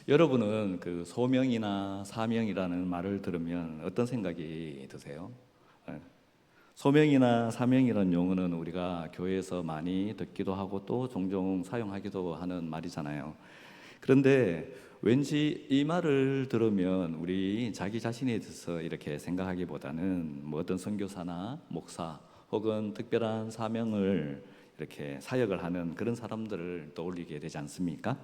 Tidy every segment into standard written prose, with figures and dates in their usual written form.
여러분은 그 소명이나 사명이라는 말을 들으면 어떤 생각이 드세요? 예. 소명이나 사명이라는 용어는 우리가 교회에서 많이 듣기도 하고 또 종종 사용하기도 하는 말이잖아요. 그런데 왠지 이 말을 들으면 우리 자기 자신에 대해서 이렇게 생각하기보다는 뭐 어떤 선교사나 목사 혹은 특별한 사명을 이렇게 사역을 하는 그런 사람들을 떠올리게 되지 않습니까?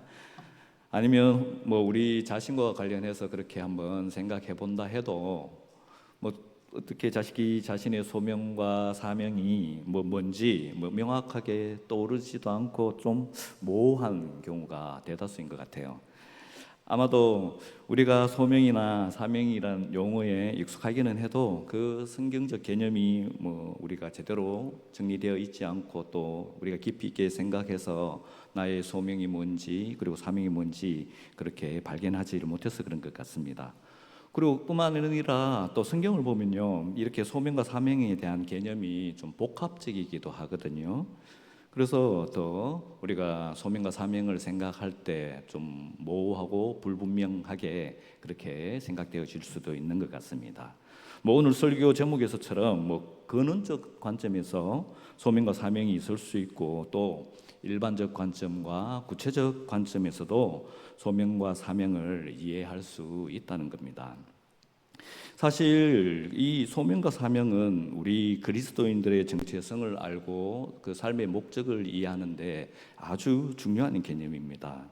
아니면 뭐 우리 자신과 관련해서 그렇게 한번 생각해 본다 해도 뭐 어떻게 자식이 자신의 소명과 사명이 뭔지 명확하게 떠오르지도 않고 좀 모호한 경우가 대다수인 것 같아요. 아마도 우리가 소명이나 사명이란 용어에 익숙하기는 해도 그 성경적 개념이 뭐 우리가 제대로 정리되어 있지 않고 또 우리가 깊이 있게 생각해서 나의 소명이 뭔지 그리고 사명이 뭔지 그렇게 발견하지를 못해서 그런 것 같습니다. 그리고 뿐만 아니라 또 성경을 보면요, 이렇게 소명과 사명에 대한 개념이 좀 복합적이기도 하거든요. 그래서 더 우리가 소명과 사명을 생각할 때 좀 모호하고 불분명하게 그렇게 생각되어질 수도 있는 것 같습니다. 뭐 오늘 설교 제목에서처럼 뭐 근원적 관점에서 소명과 사명이 있을 수 있고 또 일반적 관점과 구체적 관점에서도 소명과 사명을 이해할 수 있다는 겁니다. 사실 이 소명과 사명은 우리 그리스도인들의 정체성을 알고 그 삶의 목적을 이해하는데 아주 중요한 개념입니다.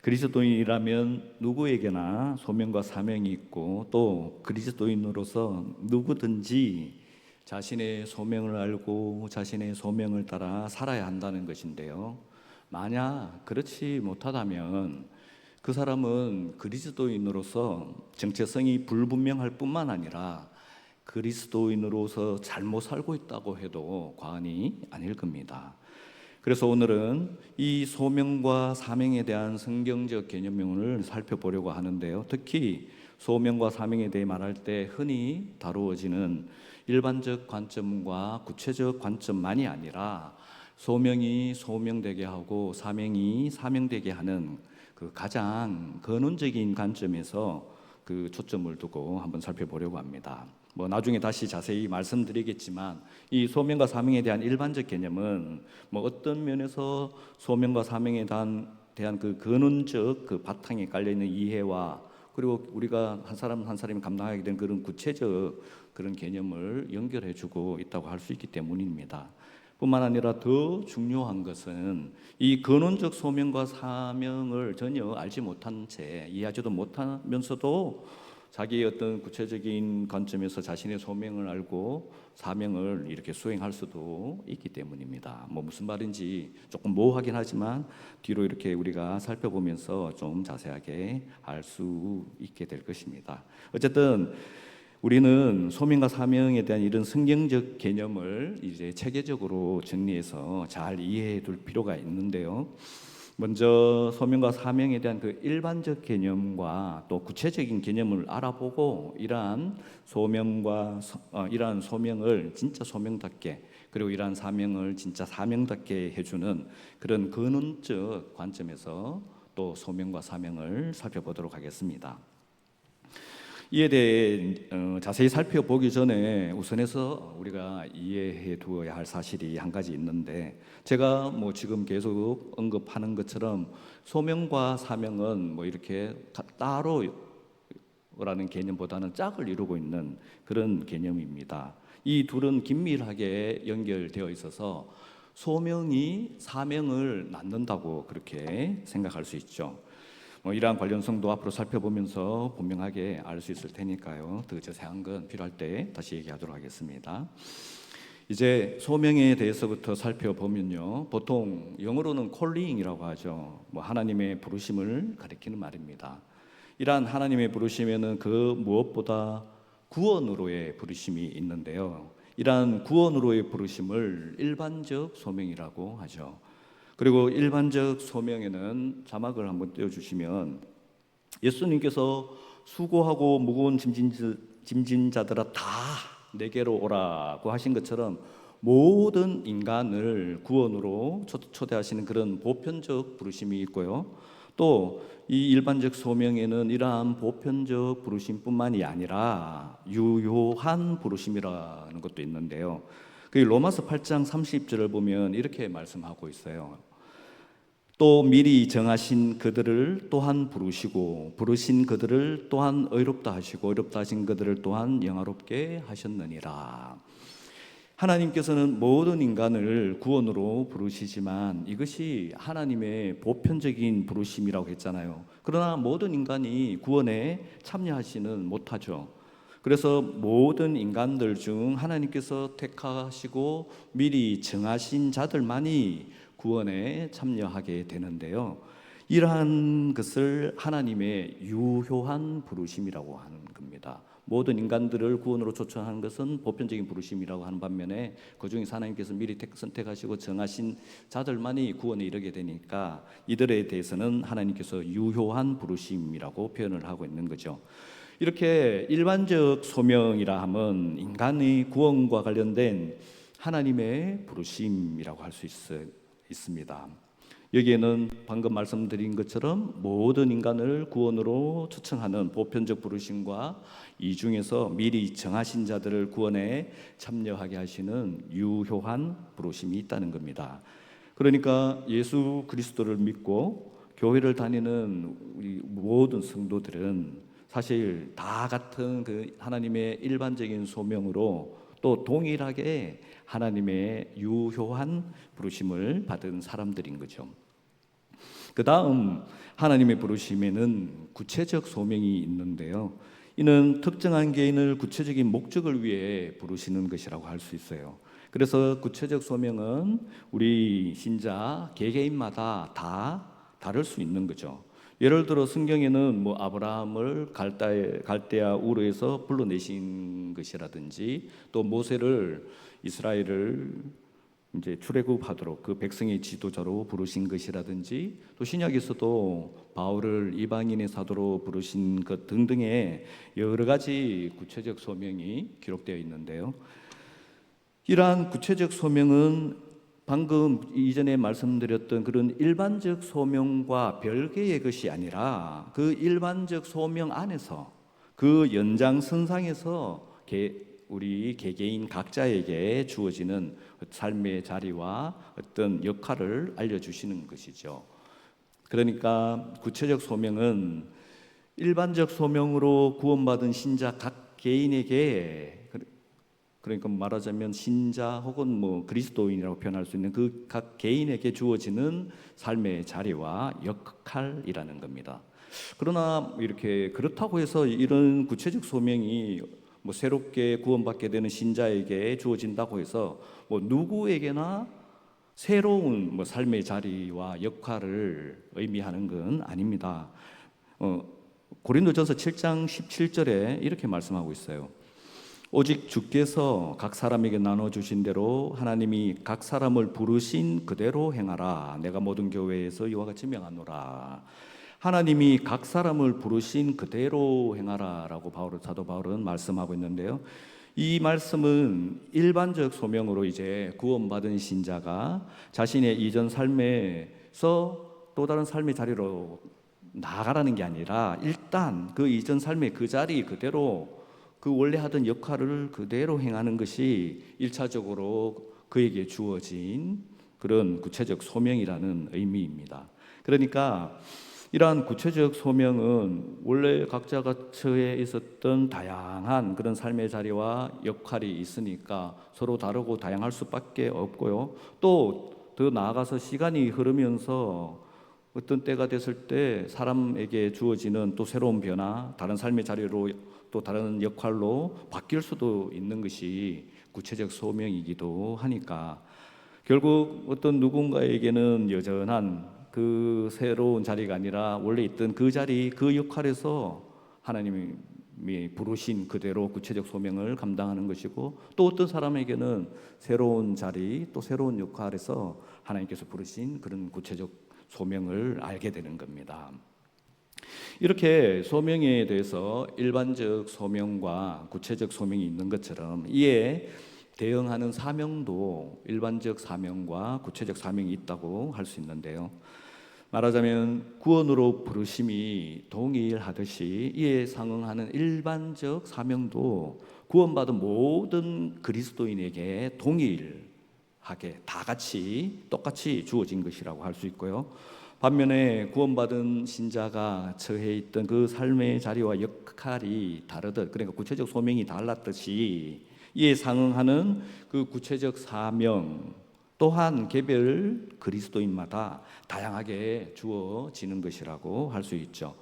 그리스도인이라면 누구에게나 소명과 사명이 있고 또 그리스도인으로서 누구든지 자신의 소명을 알고 자신의 소명을 따라 살아야 한다는 것인데요. 만약 그렇지 못하다면 그 사람은 그리스도인으로서 정체성이 불분명할 뿐만 아니라 그리스도인으로서 잘못 살고 있다고 해도 과언이 아닐 겁니다. 그래서 오늘은 이 소명과 사명에 대한 성경적 개념을 살펴보려고 하는데요. 특히 소명과 사명에 대해 말할 때 흔히 다루어지는 일반적 관점과 구체적 관점만이 아니라 소명이 소명되게 하고 사명이 사명되게 하는 그 가장 근원적인 관점에서 그 초점을 두고 한번 살펴보려고 합니다. 뭐 나중에 다시 자세히 말씀드리겠지만 이 소명과 사명에 대한 일반적 개념은 뭐 어떤 면에서 소명과 사명에 대한 그 근원적 그 바탕에 깔려 있는 이해와 그리고 우리가 한 사람 한 사람이 감당하게 된 그런 구체적 그런 개념을 연결해주고 있다고 할 수 있기 때문입니다. 뿐만 아니라 더 중요한 것은 이 근원적 소명과 사명을 전혀 알지 못한 채 이해하지도 못하면서도 자기의 어떤 구체적인 관점에서 자신의 소명을 알고 사명을 이렇게 수행할 수도 있기 때문입니다. 뭐 무슨 말인지 조금 모호하긴 하지만 뒤로 이렇게 우리가 살펴보면서 좀 자세하게 알 수 있게 될 것입니다. 어쨌든 우리는 소명과 사명에 대한 이런 성경적 개념을 이제 체계적으로 정리해서 잘 이해해 둘 필요가 있는데요. 먼저 소명과 사명에 대한 그 일반적 개념과 또 구체적인 개념을 알아보고 이러한 소명을 진짜 소명답게 그리고 이러한 사명을 진짜 사명답게 해주는 그런 근원적 관점에서 또 소명과 사명을 살펴보도록 하겠습니다. 이에 대해 자세히 살펴보기 전에 우선해서 우리가 이해해 두어야 할 사실이 한 가지 있는데 제가 뭐 지금 계속 언급하는 것처럼 소명과 사명은 뭐 이렇게 따로라는 개념보다는 짝을 이루고 있는 그런 개념입니다. 이 둘은 긴밀하게 연결되어 있어서 소명이 사명을 낳는다고 그렇게 생각할 수 있죠. 이러한 관련성도 앞으로 살펴보면서 분명하게 알 수 있을 테니까요. 더 자세한 건 필요할 때 다시 얘기하도록 하겠습니다. 이제 소명에 대해서부터 살펴보면요. 보통 영어로는 calling이라고 하죠. 하나님의 부르심을 가리키는 말입니다. 이러한 하나님의 부르심에는 그 무엇보다 구원으로의 부르심이 있는데요. 이러한 구원으로의 부르심을 일반적 소명이라고 하죠. 그리고 일반적 소명에는 자막을 한번 띄워주시면 예수님께서 수고하고 무거운 짐진자들아 다 내게로 오라고 하신 것처럼 모든 인간을 구원으로 초대하시는 그런 보편적 부르심이 있고요. 또 이 일반적 소명에는 이러한 보편적 부르심뿐만이 아니라 유효한 부르심이라는 것도 있는데요. 그 로마서 8장 30절을 보면 이렇게 말씀하고 있어요. 또 미리 정하신 그들을 또한 부르시고 부르신 그들을 또한 의롭다 하시고 의롭다 하신 그들을 또한 영화롭게 하셨느니라. 하나님께서는 모든 인간을 구원으로 부르시지만 이것이 하나님의 보편적인 부르심이라고 했잖아요. 그러나 모든 인간이 구원에 참여하지는 못하죠. 그래서 모든 인간들 중 하나님께서 택하시고 미리 정하신 자들만이 구원에 참여하게 되는데요. 이러한 것을 하나님의 유효한 부르심이라고 하는 겁니다. 모든 인간들을 구원으로 초청하는 것은 보편적인 부르심이라고 하는 반면에 그중에서 하나님께서 미리 선택하시고 정하신 자들만이 구원에 이르게 되니까 이들에 대해서는 하나님께서 유효한 부르심이라고 표현을 하고 있는 거죠. 이렇게 일반적 소명이라 하면 인간의 구원과 관련된 하나님의 부르심이라고 할 수 있습니다. 여기에는 방금 말씀드린 것처럼 모든 인간을 구원으로 초청하는 보편적 부르심과 이 중에서 미리 정하신 자들을 구원에 참여하게 하시는 유효한 부르심이 있다는 겁니다. 그러니까 예수 그리스도를 믿고 교회를 다니는 우리 모든 성도들은 사실 다 같은 그 하나님의 일반적인 소명으로 또 동일하게 하나님의 유효한 부르심을 받은 사람들인 거죠. 그 다음 하나님의 부르심에는 구체적 소명이 있는데요. 이는 특정한 개인을 구체적인 목적을 위해 부르시는 것이라고 할 수 있어요. 그래서 구체적 소명은 우리 신자 개개인마다 다 다를 수 있는 거죠. 예를 들어 성경에는 아브라함을 갈대아 우르에서 불러내신 것이라든지 또 모세를 이스라엘을 이제 출애굽하도록 그 백성의 지도자로 부르신 것이라든지 또 신약에서도 바울을 이방인의 사도로 부르신 것 등등의 여러 가지 구체적 소명이 기록되어 있는데요. 이러한 구체적 소명은 방금 이전에 말씀드렸던 그런 일반적 소명과 별개의 것이 아니라 그 일반적 소명 안에서 그 연장선상에서 우리 개개인 각자에게 주어지는 삶의 자리와 어떤 역할을 알려주시는 것이죠. 그러니까 구체적 소명은 일반적 소명으로 구원받은 신자 각 개인에게, 그러니까 말하자면 신자 혹은 그리스도인이라고 표현할 수 있는 그 각 개인에게 주어지는 삶의 자리와 역할이라는 겁니다. 그러나 이렇게 그렇다고 해서 이런 구체적 소명이 새롭게 구원받게 되는 신자에게 주어진다고 해서 누구에게나 새로운 삶의 자리와 역할을 의미하는 건 아닙니다. 고린도전서 7장 17절에 이렇게 말씀하고 있어요. 오직 주께서 각 사람에게 나눠주신 대로 하나님이 각 사람을 부르신 그대로 행하라. 내가 모든 교회에서 이와 같이 명하노라. 하나님이 각 사람을 부르신 그대로 행하라 라고 사도 바울은 말씀하고 있는데요. 이 말씀은 일반적 소명으로 이제 구원받은 신자가 자신의 이전 삶에서 또 다른 삶의 자리로 나아가라는 게 아니라 일단 그 이전 삶의 그 자리 그대로 그 원래 하던 역할을 그대로 행하는 것이 1차적으로 그에게 주어진 그런 구체적 소명이라는 의미입니다. 그러니까 이러한 구체적 소명은 원래 각자가 처해 있었던 다양한 그런 삶의 자리와 역할이 있으니까 서로 다르고 다양할 수밖에 없고요. 또 더 나아가서 시간이 흐르면서 어떤 때가 됐을 때 사람에게 주어지는 또 새로운 변화, 다른 삶의 자리로 또 다른 역할로 바뀔 수도 있는 것이 구체적 소명이기도 하니까 결국 어떤 누군가에게는 여전한 그 새로운 자리가 아니라 원래 있던 그 자리, 그 역할에서 하나님이 부르신 그대로 구체적 소명을 감당하는 것이고 또 어떤 사람에게는 새로운 자리, 또 새로운 역할에서 하나님께서 부르신 그런 구체적 소명을 알게 되는 겁니다. 이렇게 소명에 대해서 일반적 소명과 구체적 소명이 있는 것처럼 이에 대응하는 사명도 일반적 사명과 구체적 사명이 있다고 할 수 있는데요. 말하자면 구원으로 부르심이 동일하듯이 이에 상응하는 일반적 사명도 구원받은 모든 그리스도인에게 동일하게 다 같이 똑같이 주어진 것이라고 할 수 있고요. 반면에 구원받은 신자가 처해 있던 그 삶의 자리와 역할이 다르듯, 그러니까 구체적 소명이 달랐듯이 이에 상응하는 그 구체적 사명 또한 개별 그리스도인마다 다양하게 주어지는 것이라고 할 수 있죠.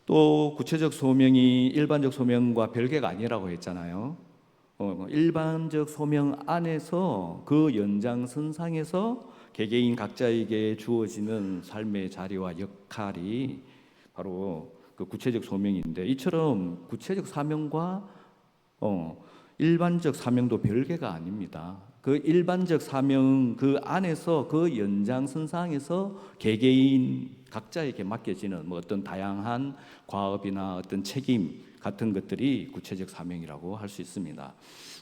또 구체적 소명이 일반적 소명과 별개가 아니라고 했잖아요. 일반적 소명 안에서 그 연장선상에서 개개인 각자에게 주어지는 삶의 자리와 역할이 바로 그 구체적 소명인데, 이처럼 구체적 사명과 일반적 사명도 별개가 아닙니다. 그 일반적 사명 그 안에서 그 연장선상에서 개개인 각자에게 맡겨지는 어떤 다양한 과업이나 어떤 책임 같은 것들이 구체적 사명이라고 할 수 있습니다.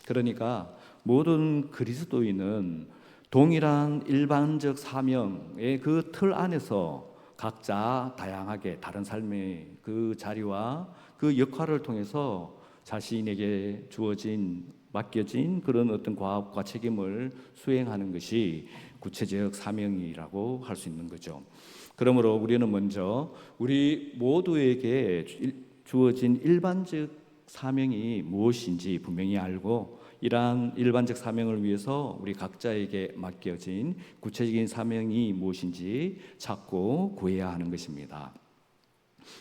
그러니까 모든 그리스도인은 동일한 일반적 사명의 그 틀 안에서 각자 다양하게 다른 삶의 그 자리와 그 역할을 통해서 자신에게 주어진 맡겨진 그런 어떤 과업과 책임을 수행하는 것이 구체적 사명이라고 할 수 있는 거죠. 그러므로 우리는 먼저 우리 모두에게 주어진 일반적 사명이 무엇인지 분명히 알고, 이러한 일반적 사명을 위해서 우리 각자에게 맡겨진 구체적인 사명이 무엇인지 찾고 구해야 하는 것입니다.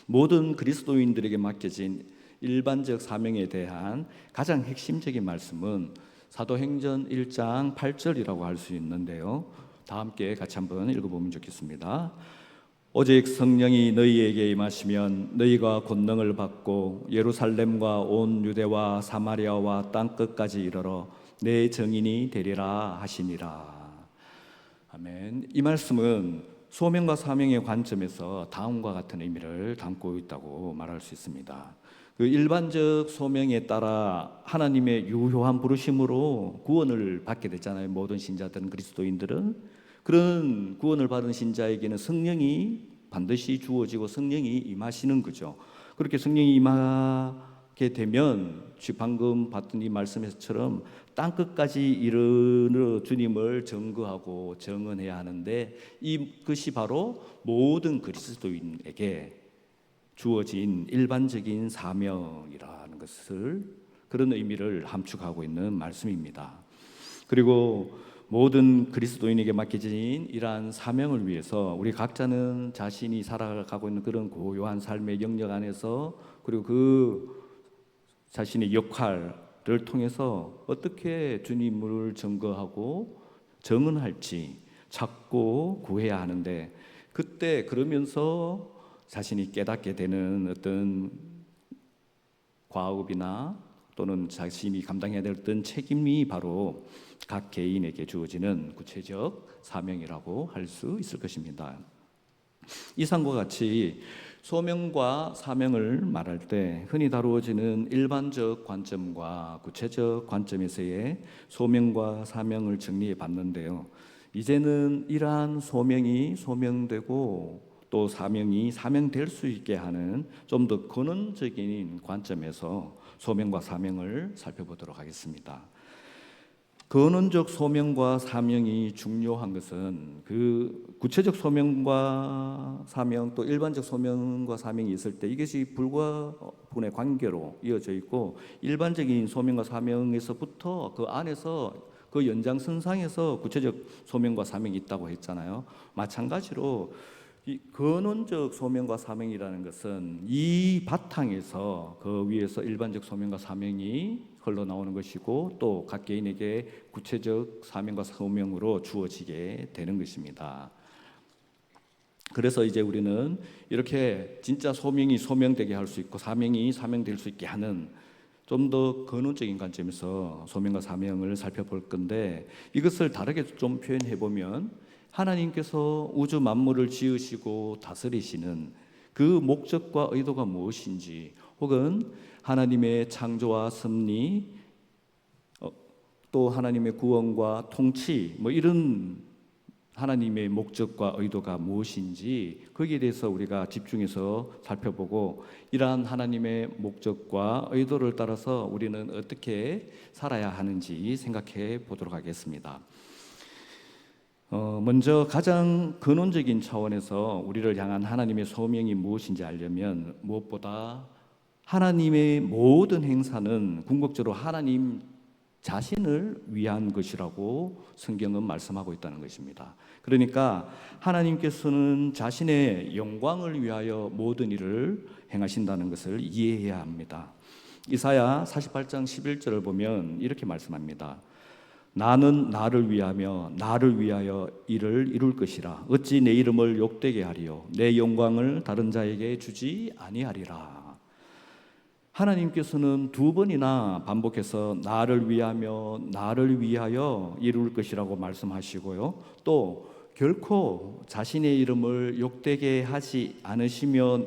모든 그리스도인들에게 맡겨진 일반적 사명에 대한 가장 핵심적인 말씀은 사도행전 1장 8절이라고 할 수 있는데요. 다 함께 같이 한번 읽어보면 좋겠습니다. 오직 성령이 너희에게 임하시면 너희가 권능을 받고 예루살렘과 온 유대와 사마리아와 땅끝까지 이르러 내 증인이 되리라 하시니라. 아멘. 이 말씀은 소명과 사명의 관점에서 다음과 같은 의미를 담고 있다고 말할 수 있습니다. 그 일반적 소명에 따라 하나님의 유효한 부르심으로 구원을 받게 됐잖아요. 모든 신자들은, 그리스도인들은. 그런 구원을 받은 신자에게는 성령이 반드시 주어지고 성령이 임하시는 거죠. 그렇게 성령이 임하게 되면 방금 봤던 이 말씀에서처럼 땅끝까지 이르러 주님을 증거하고 증언해야 하는데, 이것이 바로 모든 그리스도인에게 주어진 일반적인 사명이라는 것을, 그런 의미를 함축하고 있는 말씀입니다. 그리고 모든 그리스도인에게 맡겨진 이러한 사명을 위해서 우리 각자는 자신이 살아가고 있는 그런 고요한 삶의 영역 안에서, 그리고 그 자신의 역할을 통해서 어떻게 주님을 증거하고 증언할지 찾고 구해야 하는데, 그때 그러면서 자신이 깨닫게 되는 어떤 과업이나 또는 자신이 감당해야 될 어떤 책임이 바로 각 개인에게 주어지는 구체적 사명이라고 할 수 있을 것입니다. 이상과 같이 소명과 사명을 말할 때 흔히 다루어지는 일반적 관점과 구체적 관점에서의 소명과 사명을 정리해 봤는데요. 이제는 이러한 소명이 소명되고 또 사명이 사명될 수 있게 하는 좀 더 근원적인 관점에서 소명과 사명을 살펴보도록 하겠습니다. 근원적 소명과 사명이 중요한 것은 그 구체적 소명과 사명, 또 일반적 소명과 사명이 있을 때 이것이 불가분의 관계로 이어져 있고, 일반적인 소명과 사명에서부터 그 안에서 그 연장선상에서 구체적 소명과 사명이 있다고 했잖아요. 마찬가지로 이 근원적 소명과 사명이라는 것은 이 바탕에서 그 위에서 일반적 소명과 사명이 흘러나오는 것이고, 또 각 개인에게 구체적 사명과 소명으로 주어지게 되는 것입니다. 그래서 이제 우리는 이렇게 진짜 소명이 소명되게 할 수 있고 사명이 사명될 수 있게 하는 좀 더 근원적인 관점에서 소명과 사명을 살펴볼 건데, 이것을 다르게 좀 표현해 보면 하나님께서 우주 만물을 지으시고 다스리시는 그 목적과 의도가 무엇인지, 혹은 하나님의 창조와 섭리, 또 하나님의 구원과 통치, 이런 하나님의 목적과 의도가 무엇인지 거기에 대해서 우리가 집중해서 살펴보고 이러한 하나님의 목적과 의도를 따라서 우리는 어떻게 살아야 하는지 생각해 보도록 하겠습니다. 먼저 가장 근원적인 차원에서 우리를 향한 하나님의 소명이 무엇인지 알려면 무엇보다 하나님의 모든 행사는 궁극적으로 하나님 자신을 위한 것이라고 성경은 말씀하고 있다는 것입니다. 그러니까 하나님께서는 자신의 영광을 위하여 모든 일을 행하신다는 것을 이해해야 합니다. 이사야 48장 11절을 보면 이렇게 말씀합니다. 나는 나를 위하며 나를 위하여 일을 이룰 것이라. 어찌 내 이름을 욕되게 하리요 내 영광을 다른 자에게 주지 아니하리라. 하나님께서는 두 번이나 반복해서 나를 위하며 나를 위하여 이룰 것이라고 말씀하시고요. 또 결코 자신의 이름을 욕되게 하지 않으시며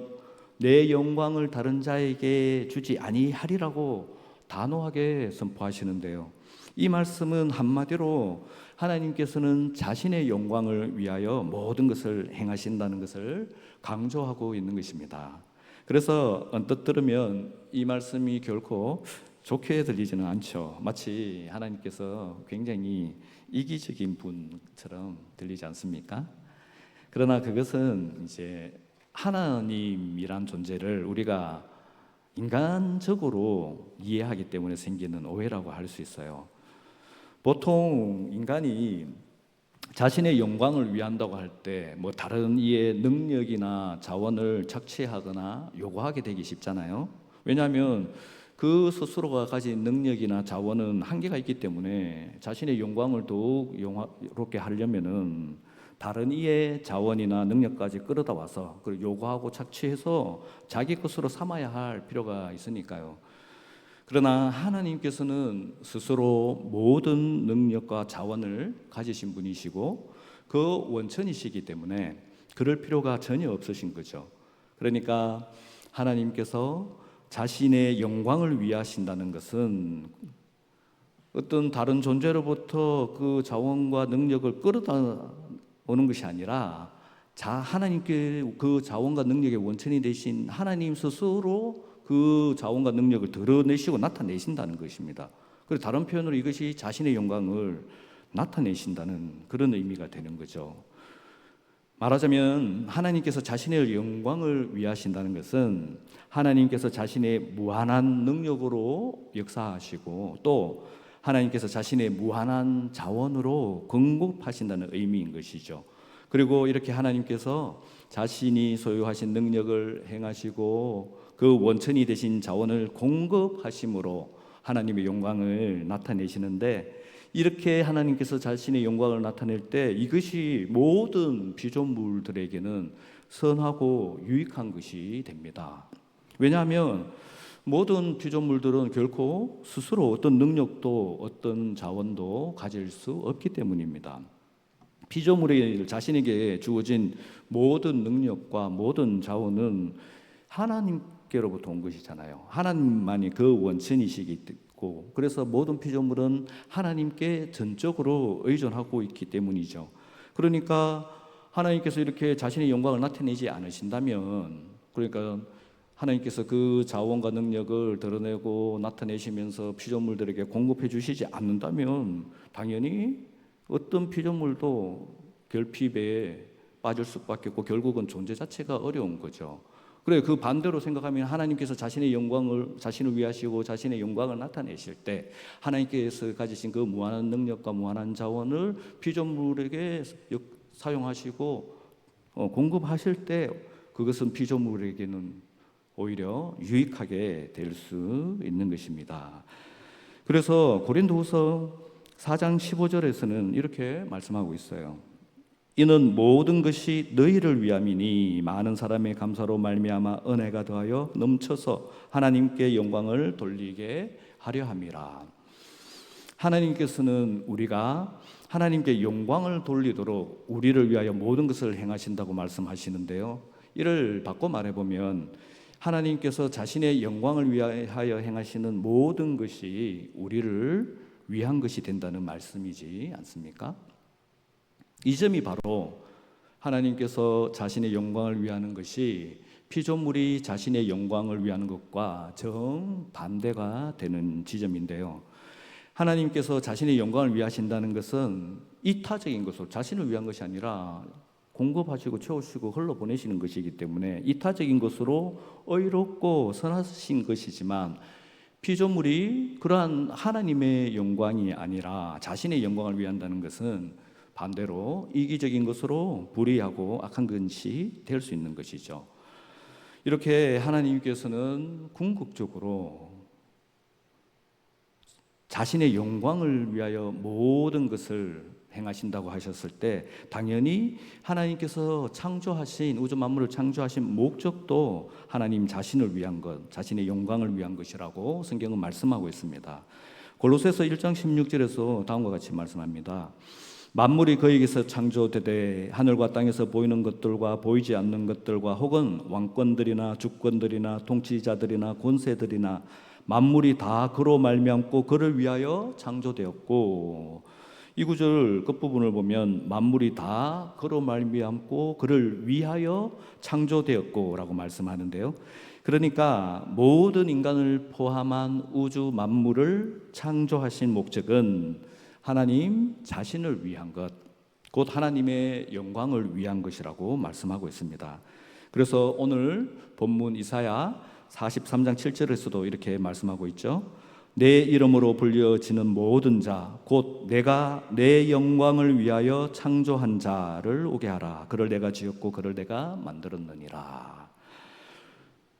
내 영광을 다른 자에게 주지 아니하리라고 단호하게 선포하시는데요. 이 말씀은 한마디로 하나님께서는 자신의 영광을 위하여 모든 것을 행하신다는 것을 강조하고 있는 것입니다. 그래서 언뜻 들으면 이 말씀이 결코 좋게 들리지는 않죠. 마치 하나님께서 굉장히 이기적인 분처럼 들리지 않습니까? 그러나 그것은 이제 하나님이란 존재를 우리가 인간적으로 이해하기 때문에 생기는 오해라고 할 수 있어요. 보통 인간이 자신의 영광을 위한다고 할 때 뭐 다른 이의 능력이나 자원을 착취하거나 요구하게 되기 쉽잖아요. 왜냐하면 그 스스로가 가진 능력이나 자원은 한계가 있기 때문에 자신의 영광을 더욱 영화롭게 하려면은 다른 이의 자원이나 능력까지 끌어다 와서 그걸 요구하고 착취해서 자기 것으로 삼아야 할 필요가 있으니까요. 그러나 하나님께서는 스스로 모든 능력과 자원을 가지신 분이시고 그 원천이시기 때문에 그럴 필요가 전혀 없으신 거죠. 그러니까 하나님께서 자신의 영광을 위하신다는 것은 어떤 다른 존재로부터 그 자원과 능력을 끌어다 오는 것이 아니라 하나님께 그 자원과 능력의 원천이 되신 하나님 스스로 그 자원과 능력을 드러내시고 나타내신다는 것입니다. 그리고 다른 표현으로 이것이 자신의 영광을 나타내신다는 그런 의미가 되는 거죠. 말하자면 하나님께서 자신의 영광을 위하신다는 것은 하나님께서 자신의 무한한 능력으로 역사하시고 또 하나님께서 자신의 무한한 자원으로 공급하신다는 의미인 것이죠. 그리고 이렇게 하나님께서 자신이 소유하신 능력을 행하시고 그 원천이 되신 자원을 공급하심으로 하나님의 영광을 나타내시는데, 이렇게 하나님께서 자신의 영광을 나타낼 때 이것이 모든 피조물들에게는 선하고 유익한 것이 됩니다. 왜냐하면 모든 피조물들은 결코 스스로 어떤 능력도 어떤 자원도 가질 수 없기 때문입니다. 피조물이 자신에게 주어진 모든 능력과 모든 자원은 하나님께로부터 온 것이잖아요. 하나님만이 그 원천이시기 때문에, 그래서 모든 피조물은 하나님께 전적으로 의존하고 있기 때문이죠. 그러니까 하나님께서 이렇게 자신의 영광을 나타내지 않으신다면, 그러니까 하나님께서 그 자원과 능력을 드러내고 나타내시면서 피조물들에게 공급해 주시지 않는다면 당연히 어떤 피조물도 결핍에 빠질 수밖에 없고 결국은 존재 자체가 어려운 거죠. 그래, 그 반대로 생각하면 하나님께서 자신의 영광을 자신을 위하시고 자신의 영광을 나타내실 때 하나님께서 가지신 그 무한한 능력과 무한한 자원을 피조물에게 사용하시고 공급하실 때 그것은 피조물에게는 오히려 유익하게 될 수 있는 것입니다. 그래서 고린도후서 4장 15절에서는 이렇게 말씀하고 있어요. 이는 모든 것이 너희를 위함이니 많은 사람의 감사로 말미암아 은혜가 더하여 넘쳐서 하나님께 영광을 돌리게 하려 함이라. 하나님께서는 우리가 하나님께 영광을 돌리도록 우리를 위하여 모든 것을 행하신다고 말씀하시는데요, 이를 바꿔 말해보면 하나님께서 자신의 영광을 위하여 행하시는 모든 것이 우리를 위한 것이 된다는 말씀이지 않습니까? 이 점이 바로 하나님께서 자신의 영광을 위하는 것이 피조물이 자신의 영광을 위하는 것과 정반대가 되는 지점인데요. 하나님께서 자신의 영광을 위하신다는 것은 이타적인 것으로 자신을 위한 것이 아니라 공급하시고 채우시고 흘러보내시는 것이기 때문에 이타적인 것으로 의롭고 선하신 것이지만, 피조물이 그러한 하나님의 영광이 아니라 자신의 영광을 위한다는 것은 반대로 이기적인 것으로 불의하고 악한 것이 될 수 있는 것이죠. 이렇게 하나님께서는 궁극적으로 자신의 영광을 위하여 모든 것을 행하신다고 하셨을 때, 당연히 하나님께서 창조하신 우주 만물을 창조하신 목적도 하나님 자신을 위한 것, 자신의 영광을 위한 것이라고 성경은 말씀하고 있습니다. 골로새서 1장 16절에서 다음과 같이 말씀합니다. 만물이 그에게서 창조되되 하늘과 땅에서 보이는 것들과 보이지 않는 것들과 혹은 왕권들이나 주권들이나 통치자들이나 권세들이나 만물이 다 그로 말미암고 그를 위하여 창조되었고, 이 구절 끝부분을 보면 만물이 다 그로 말미암고 그를 위하여 창조되었고 라고 말씀하는데요. 그러니까 모든 인간을 포함한 우주 만물을 창조하신 목적은 하나님 자신을 위한 것, 곧 하나님의 영광을 위한 것이라고 말씀하고 있습니다. 그래서 오늘 본문 이사야 43장 7절에서도 이렇게 말씀하고 있죠. 내 이름으로 불려지는 모든 자, 곧 내가 내 영광을 위하여 창조한 자를 오게 하라. 그를 내가 지었고 그를 내가 만들었느니라.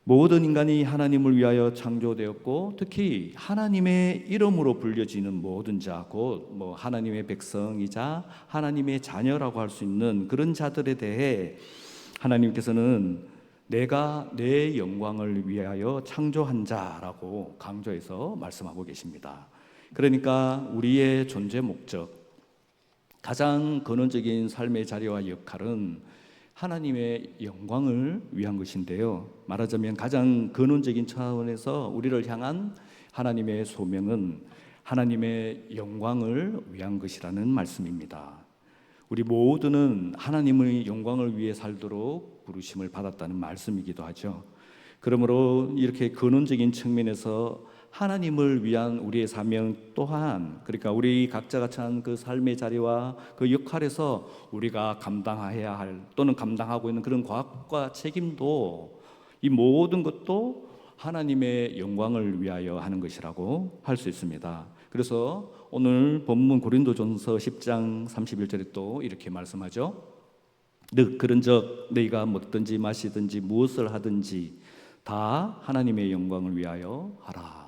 모든 인간이 하나님을 위하여 창조되었고, 특히 하나님의 이름으로 불려지는 모든 자, 곧 하나님의 백성이자 하나님의 자녀라고 할 수 있는 그런 자들에 대해 하나님께서는 내가 내 영광을 위하여 창조한 자라고 강조해서 말씀하고 계십니다. 그러니까 우리의 존재 목적, 가장 근원적인 삶의 자리와 역할은 하나님의 영광을 위한 것인데요. 말하자면 가장 근원적인 차원에서 우리를 향한 하나님의 소명은 하나님의 영광을 위한 것이라는 말씀입니다. 우리 모두는 하나님의 영광을 위해 살도록 부르심을 받았다는 말씀이기도 하죠. 그러므로 이렇게 근원적인 측면에서 하나님을 위한 우리의 사명 또한, 그러니까 우리 각자가 처한 그 삶의 자리와 그 역할에서 우리가 감당해야 할 또는 감당하고 있는 그런 과업과 책임도, 이 모든 것도 하나님의 영광을 위하여 하는 것이라고 할 수 있습니다. 그래서 오늘 본문 고린도전서 10장 31절에 또 이렇게 말씀하죠. 그런즉 너희가 먹든지 마시든지 무엇을 하든지 다 하나님의 영광을 위하여 하라.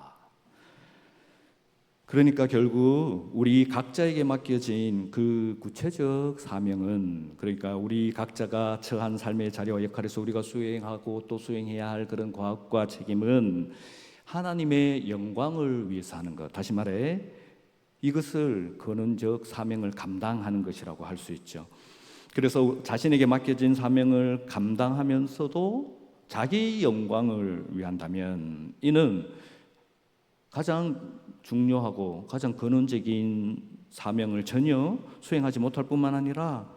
그러니까 결국 우리 각자에게 맡겨진 그 구체적 사명은, 그러니까 우리 각자가 처한 삶의 자리와 역할에서 우리가 수행하고 또 수행해야 할 그런 과업과 책임은 하나님의 영광을 위해서 하는 것, 다시 말해 이것을 근원적 사명을 감당하는 것이라고 할 수 있죠. 그래서 자신에게 맡겨진 사명을 감당하면서도 자기 영광을 위한다면 이는 가장 중요하고 가장 근원적인 사명을 전혀 수행하지 못할 뿐만 아니라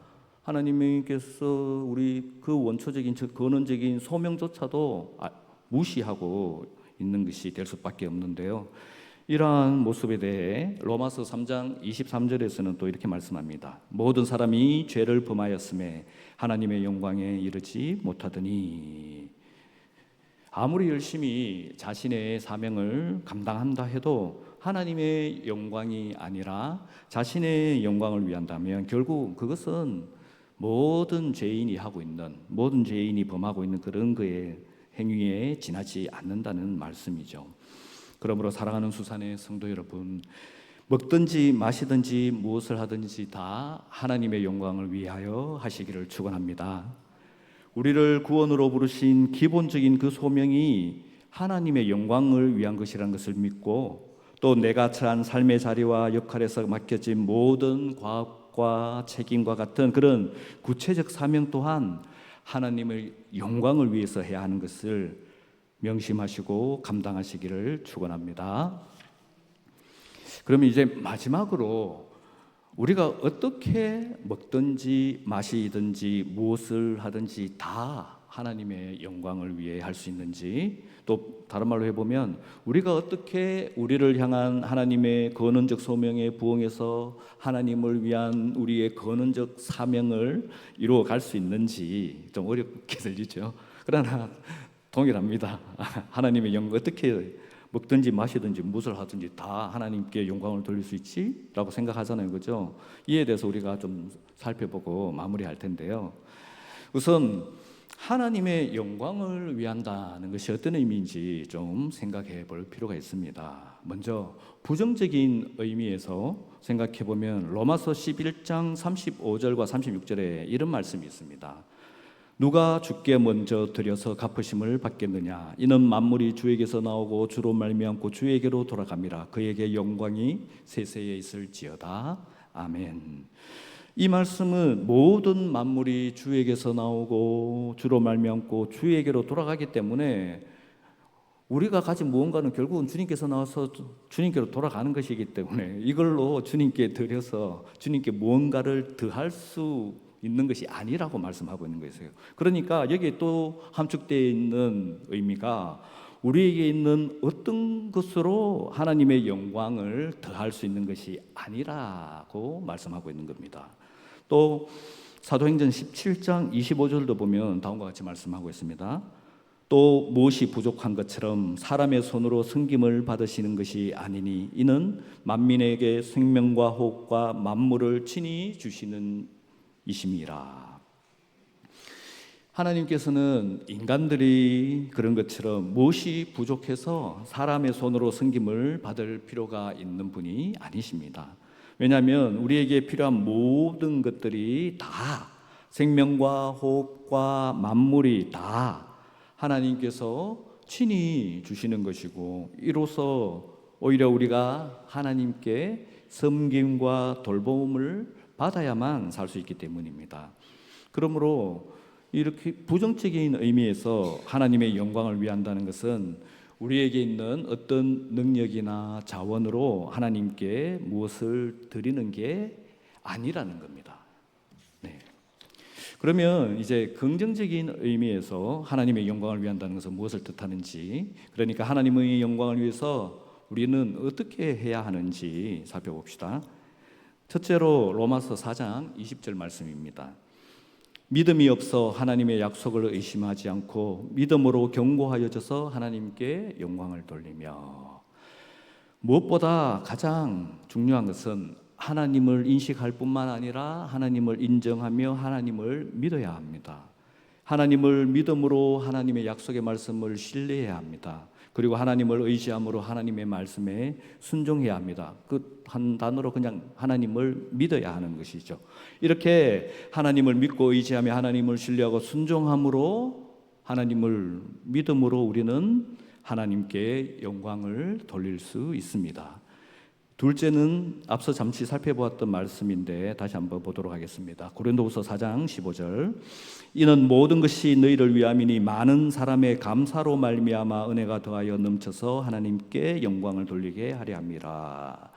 하나님께서 우리 그 원초적인 근원적인 소명조차도 무시하고 있는 것이 될 수밖에 없는데요. 이러한 모습에 대해 로마서 3장 23절에서는 또 이렇게 말씀합니다. 모든 사람이 죄를 범하였음에 하나님의 영광에 이르지 못하더니, 아무리 열심히 자신의 사명을 감당한다 해도 하나님의 영광이 아니라 자신의 영광을 위한다면 결국 그것은 모든 죄인이 하고 있는, 모든 죄인이 범하고 있는 그런 그의 행위에 지나지 않는다는 말씀이죠. 그러므로 사랑하는 수산의 성도 여러분, 먹든지 마시든지 무엇을 하든지 다 하나님의 영광을 위하여 하시기를 축원합니다. 우리를 구원으로 부르신 기본적인 그 소명이 하나님의 영광을 위한 것이라는 것을 믿고, 또 내가 처한 삶의 자리와 역할에서 맡겨진 모든 과업과 책임과 같은 그런 구체적 사명 또한 하나님의 영광을 위해서 해야 하는 것을 명심하시고 감당하시기를 축원합니다. 그러면 이제 마지막으로 우리가 어떻게 먹든지 마시든지 무엇을 하든지 다 하나님의 영광을 위해 할 수 있는지, 또 다른 말로 해보면 우리가 어떻게 우리를 향한 하나님의 근원적 소명에 부응해서 하나님을 위한 우리의 근원적 사명을 이루어 갈 수 있는지 좀 어렵게 들리죠. 그러나 동일합니다. 하나님의 영광, 어떻게 먹든지 마시든지 무엇을 하든지 다 하나님께 영광을 돌릴 수 있지? 라고 생각하잖아요. 그죠? 이에 대해서 우리가 좀 살펴보고 마무리할 텐데요. 우선 하나님의 영광을 위한다는 것이 어떤 의미인지 좀 생각해 볼 필요가 있습니다. 먼저 부정적인 의미에서 생각해 보면 로마서 11장 35절과 36절에 이런 말씀이 있습니다. 누가 주께 먼저 드려서 갚으심을 받겠느냐? 이는 만물이 주에게서 나오고 주로 말미암고 주에게로 돌아갑니다. 그에게 영광이 세세에 있을지어다. 아멘. 이 말씀은 모든 만물이 주에게서 나오고 주로 말미암고 주에게로 돌아가기 때문에 우리가 가진 무언가는 결국은 주님께서 나와서 주님께로 돌아가는 것이기 때문에 이걸로 주님께 드려서 주님께 무언가를 더할 수 있는 것이 아니라고 말씀하고 있는 것이에요. 그러니까 여기에 또 함축되어 있는 의미가 우리에게 있는 어떤 것으로 하나님의 영광을 더할 수 있는 것이 아니라고 말씀하고 있는 겁니다. 또 사도행전 17장 25절도 보면 다음과 같이 말씀하고 있습니다. 또 무엇이 부족한 것처럼 사람의 손으로 섬김을 받으시는 것이 아니니 이는 만민에게 생명과 호흡과 만물을 친히 주시는 이심이라. 하나님께서는 인간들이 그런 것처럼 무엇이 부족해서 사람의 손으로 섬김을 받을 필요가 있는 분이 아니십니다. 왜냐하면 우리에게 필요한 모든 것들이 다 생명과 호흡과 만물이 다 하나님께서 친히 주시는 것이고, 이로써 오히려 우리가 하나님께 섬김과 돌봄을 받아야만 살 수 있기 때문입니다. 그러므로 이렇게 부정적인 의미에서 하나님의 영광을 위한다는 것은 우리에게 있는 어떤 능력이나 자원으로 하나님께 무엇을 드리는 게 아니라는 겁니다. 네. 그러면 이제 긍정적인 의미에서 하나님의 영광을 위한다는 것은 무엇을 뜻하는지, 그러니까 하나님의 영광을 위해서 우리는 어떻게 해야 하는지 살펴봅시다. 첫째로 로마서 4장 20절 말씀입니다. 믿음이 없어 하나님의 약속을 의심하지 않고 믿음으로 견고하여져서 하나님께 영광을 돌리며. 무엇보다 가장 중요한 것은 하나님을 인식할 뿐만 아니라 하나님을 인정하며 하나님을 믿어야 합니다. 하나님을 믿음으로 하나님의 약속의 말씀을 신뢰해야 합니다. 그리고 하나님을 의지함으로 하나님의 말씀에 순종해야 합니다. 그 한 단어로 그냥 하나님을 믿어야 하는 것이죠. 이렇게 하나님을 믿고 의지하며 하나님을 신뢰하고 순종함으로, 하나님을 믿음으로 우리는 하나님께 영광을 돌릴 수 있습니다. 둘째는 앞서 잠시 살펴보았던 말씀인데 다시 한번 보도록 하겠습니다. 고린도후서 4장 15절. 이는 모든 것이 너희를 위함이니 많은 사람의 감사로 말미암아 은혜가 더하여 넘쳐서 하나님께 영광을 돌리게 하려 함이라.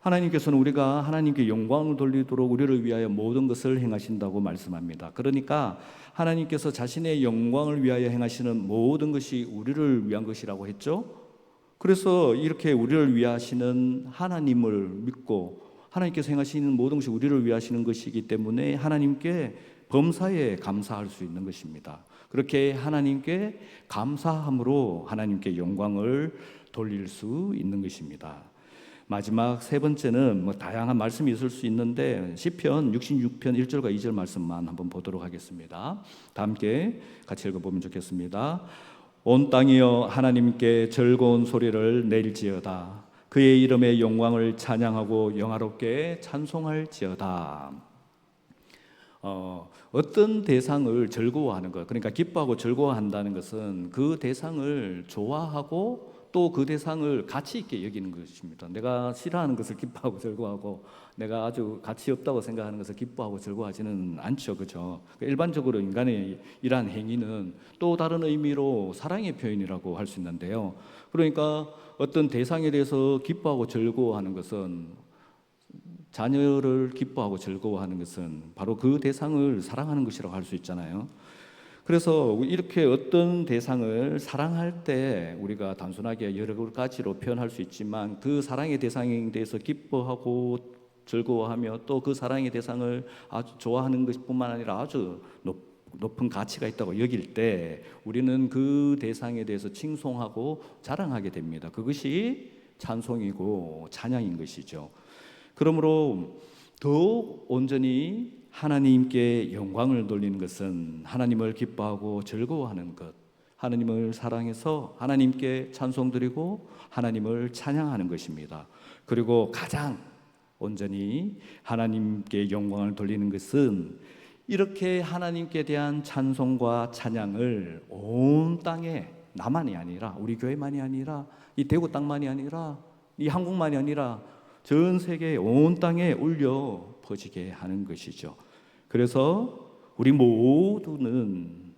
하나님께서는 우리가 하나님께 영광을 돌리도록 우리를 위하여 모든 것을 행하신다고 말씀합니다. 그러니까 하나님께서 자신의 영광을 위하여 행하시는 모든 것이 우리를 위한 것이라고 했죠. 그래서 이렇게 우리를 위하시는 하나님을 믿고 하나님께서 행하시는 모든 것이 우리를 위하시는 것이기 때문에 하나님께 범사에 감사할 수 있는 것입니다. 그렇게 하나님께 감사함으로 하나님께 영광을 돌릴 수 있는 것입니다. 마지막 세 번째는 다양한 말씀이 있을 수 있는데 시편 66편 1절과 2절 말씀만 한번 보도록 하겠습니다. 다 함께 같이 읽어보면 좋겠습니다. 온 땅이여 하나님께 즐거운 소리를 낼지어다. 그의 이름의 영광을 찬양하고 영화롭게 찬송할지어다. 어떤 대상을 즐거워하는 것, 그러니까 기뻐하고 즐거워한다는 것은 그 대상을 좋아하고 또 그 대상을 가치 있게 여기는 것입니다. 내가 싫어하는 것을 기뻐하고 즐거워하고 내가 아주 가치 없다고 생각하는 것을 기뻐하고 즐거워하지는 않죠. 그렇죠? 일반적으로 인간의 이러한 행위는 또 다른 의미로 사랑의 표현이라고 할 수 있는데요. 그러니까 어떤 대상에 대해서 기뻐하고 즐거워하는 것은 자녀를 기뻐하고 즐거워하는 것은 바로 그 대상을 사랑하는 것이라고 할 수 있잖아요. 그래서 이렇게 어떤 대상을 사랑할 때 우리가 단순하게 여러 가지로 표현할 수 있지만 그 사랑의 대상에 대해서 기뻐하고 즐거워하며 또 그 사랑의 대상을 아주 좋아하는 것뿐만 아니라 아주 높은 가치가 있다고 여길 때 우리는 그 대상에 대해서 칭송하고 자랑하게 됩니다. 그것이 찬송이고 찬양인 것이죠. 그러므로 더욱 온전히 하나님께 영광을 돌리는 것은 하나님을 기뻐하고 즐거워하는 것, 하나님을 사랑해서 하나님께 찬송드리고 하나님을 찬양하는 것입니다. 그리고 가장 온전히 하나님께 영광을 돌리는 것은 이렇게 하나님께 대한 찬송과 찬양을 온 땅에, 나만이 아니라 우리 교회만이 아니라 이 대구 땅만이 아니라 이 한국만이 아니라 전 세계 온 땅에 울려 퍼지게 하는 것이죠. 그래서 우리 모든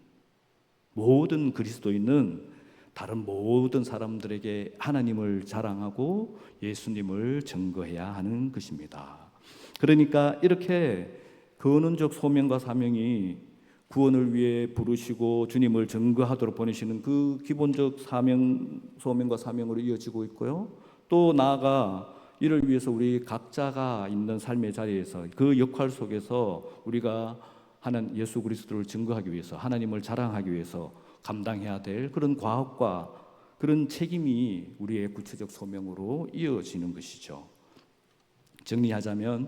그리스도인은 다른 모든 사람들에게 하나님을 자랑하고 예수님을 증거해야 하는 것입니다. 그러니까 이렇게 근원적 소명과 사명이 구원을 위해 부르시고 주님을 증거하도록 보내시는 그 기본적 소명과 사명으로 이어지고 있고요. 또 나아가 이를 위해서 우리 각자가 있는 삶의 자리에서 그 역할 속에서 우리가 예수 그리스도를 증거하기 위해서 하나님을 자랑하기 위해서 감당해야 될 그런 과업과 그런 책임이 우리의 구체적 소명으로 이어지는 것이죠. 정리하자면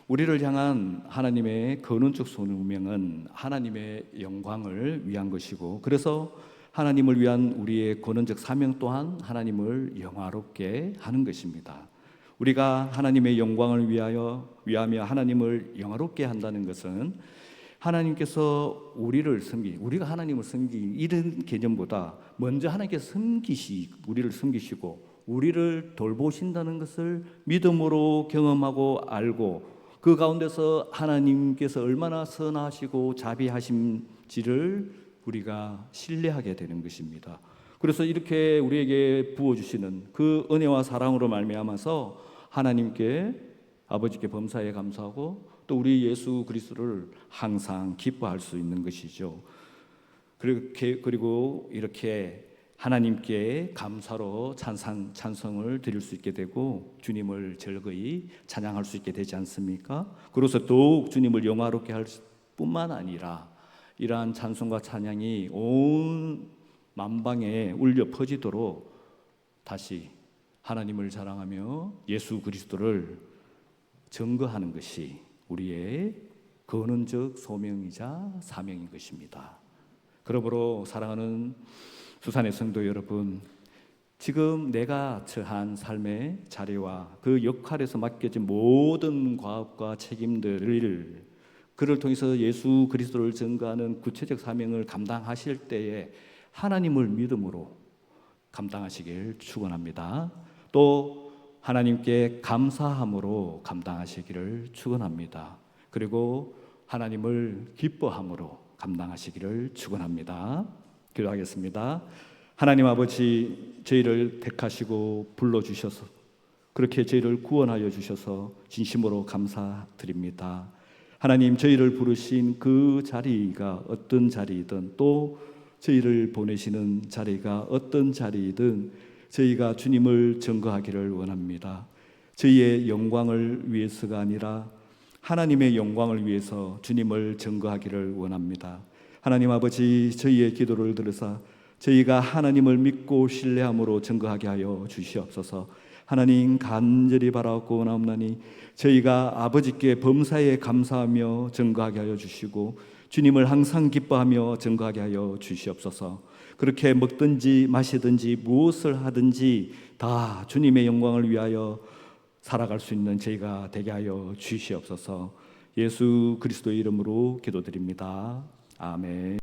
우리를 향한 하나님의 근원적 소명은 하나님의 영광을 위한 것이고, 그래서 하나님을 위한 우리의 근원적 사명 또한 하나님을 영화롭게 하는 것입니다. 우리가 하나님의 영광을 위하며 하나님을 영화롭게 한다는 것은 하나님께서 우리가 하나님을 섬기기 이런 개념보다 먼저 하나님께서 우리를 섬기시고 우리를 돌보신다는 것을 믿음으로 경험하고 알고 그 가운데서 하나님께서 얼마나 선하시고 자비하신지를 우리가 신뢰하게 되는 것입니다. 그래서 이렇게 우리에게 부어주시는 그 은혜와 사랑으로 말미암아서 하나님께 아버지께 범사에 감사하고 또 우리 예수 그리스도를 항상 기뻐할 수 있는 것이죠. 그리고 이렇게 하나님께 감사로 찬성을 드릴 수 있게 되고 주님을 즐거이 찬양할 수 있게 되지 않습니까? 그래서 더욱 주님을 영화롭게 할 뿐만 아니라 이러한 찬송과 찬양이 온 만방에 울려 퍼지도록 다시 하나님을 자랑하며 예수 그리스도를 증거하는 것이 우리의 근원적 소명이자 사명인 것입니다. 그러므로 사랑하는 수산의 성도 여러분, 지금 내가 처한 삶의 자리와 그 역할에서 맡겨진 모든 과업과 책임들을 그를 통해서 예수 그리스도를 증거하는 구체적 사명을 감당하실 때에 하나님을 믿음으로 감당하시길 축원합니다. 또 하나님께 감사함으로 감당하시기를 축원합니다. 그리고 하나님을 기뻐함으로 감당하시기를 축원합니다. 기도하겠습니다. 하나님 아버지, 저희를 택하시고 불러주셔서 그렇게 저희를 구원하여 주셔서 진심으로 감사드립니다. 하나님, 저희를 부르신 그 자리가 어떤 자리이든 또 저희를 보내시는 자리가 어떤 자리이든 저희가 주님을 증거하기를 원합니다. 저희의 영광을 위해서가 아니라 하나님의 영광을 위해서 주님을 증거하기를 원합니다. 하나님 아버지, 저희의 기도를 들으사 저희가 하나님을 믿고 신뢰함으로 증거하게 하여 주시옵소서. 하나님, 간절히 바라옵고 원하옵나니 저희가 아버지께 범사에 감사하며 증거하게 하여 주시고 주님을 항상 기뻐하며 증거하게 하여 주시옵소서. 그렇게 먹든지 마시든지 무엇을 하든지 다 주님의 영광을 위하여 살아갈 수 있는 저희가 되게 하여 주시옵소서. 예수 그리스도의 이름으로 기도드립니다. 아멘.